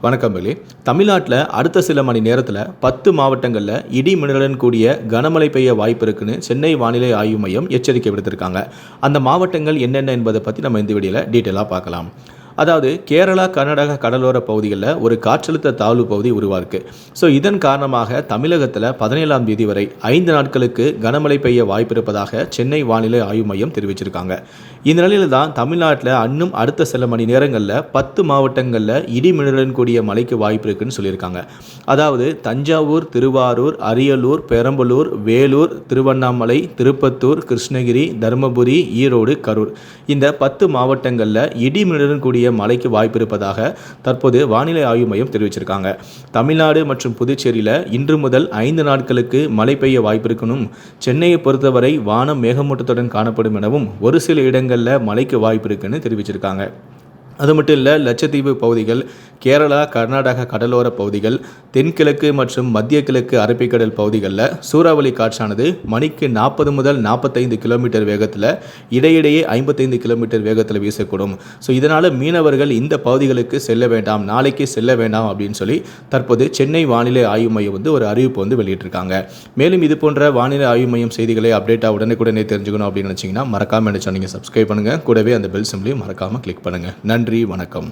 வணக்கம் வெளி. தமிழ்நாட்டில் அடுத்த சில மணி நேரத்தில் 10 மாவட்டங்களில் இடி மின்னலுடன் கூடிய கனமழை பெய்ய வாய்ப்பு இருக்குன்னு சென்னை வானிலை ஆய்வு மையம் எச்சரிக்கை விடுத்திருக்காங்க. அந்த மாவட்டங்கள் என்னென்ன என்பதை பற்றி நம்ம இந்த வீடியோவில் டீட்டெயிலாக பார்க்கலாம். அதாவது கேரளா கர்நாடகா கடலோர பகுதிகளில் ஒரு காற்றழுத்த தாழ்வு பகுதி உருவாயிருக்கு. ஸோ இதன் காரணமாக தமிழகத்தில் 17ஆம் தேதி வரை 5 நாட்களுக்கு கனமழை பெய்ய வாய்ப்பு இருப்பதாக சென்னை வானிலை ஆய்வு மையம் தெரிவிச்சிருக்காங்க. இந்த நிலையில் தான் தமிழ்நாட்டில் இன்னும் அடுத்த சில மணி நேரங்களில் 10 மாவட்டங்களில் இடி மின்னலுடன் கூடிய மழைக்கு வாய்ப்பு இருக்குன்னு சொல்லியிருக்காங்க. அதாவது தஞ்சாவூர், திருவாரூர், அரியலூர், பெரம்பலூர், வேலூர், திருவண்ணாமலை, திருப்பத்தூர், கிருஷ்ணகிரி, தருமபுரி, ஈரோடு, கரூர் இந்த 10 மாவட்டங்களில் இடி மின்னலுடன் கூடிய மழைக்கு வாய்ப்பு இருப்பதாக தற்போது வானிலை ஆய்வு மையம் தெரிவிச்சிருக்காங்க. தமிழ்நாடு மற்றும் புதுச்சேரியில் இன்று முதல் 5 நாட்களுக்கு மழை பெய்ய வாய்ப்பு இருக்கணும். சென்னையை பொறுத்தவரை வானம் மேகமூட்டத்துடன் காணப்படும் எனவும் ஒரு சில இடங்களில் மழைக்கு வாய்ப்பு இருக்குன்னு தெரிவிச்சிருக்காங்க. அது மட்டும் இல்லை, லட்சத்தீவு பகுதிகள், கேரளா கர்நாடகா கடலோர பகுதிகள், தென்கிழக்கு மற்றும் மத்திய கிழக்கு அரபிக்கடல் பகுதிகளில் சூறாவளி காற்றானது மணிக்கு 40 முதல் 45 கிலோமீட்டர் வேகத்தில், இடையிடையே 55 கிலோமீட்டர் வேகத்தில் வீசக்கூடும். ஸோ இதனால் மீனவர்கள் இந்த பகுதிகளுக்கு செல்ல வேண்டாம், நாளைக்கு செல்ல வேண்டாம் அப்படின்னு சொல்லி தற்போது சென்னை வானிலை ஆய்வு மையம் ஒரு அறிவிப்பு வெளியிட்டிருக்காங்க. மேலும் இது போன்ற வானிலை ஆய்வு மையம் செய்திகளை அப்டேட்டாக உடனே தெரிஞ்சுக்கணும் அப்படின்னு நினச்சிங்கன்னா மறக்காமல் என்ன சொன்னீங்க சப்ஸ்கிரைப் பண்ணுங்கள். கூடவே அந்த பெல் சிம்பிளையும் மறக்காமல் கிளிக் பண்ணுங்கள். நன்றி, வணக்கம்.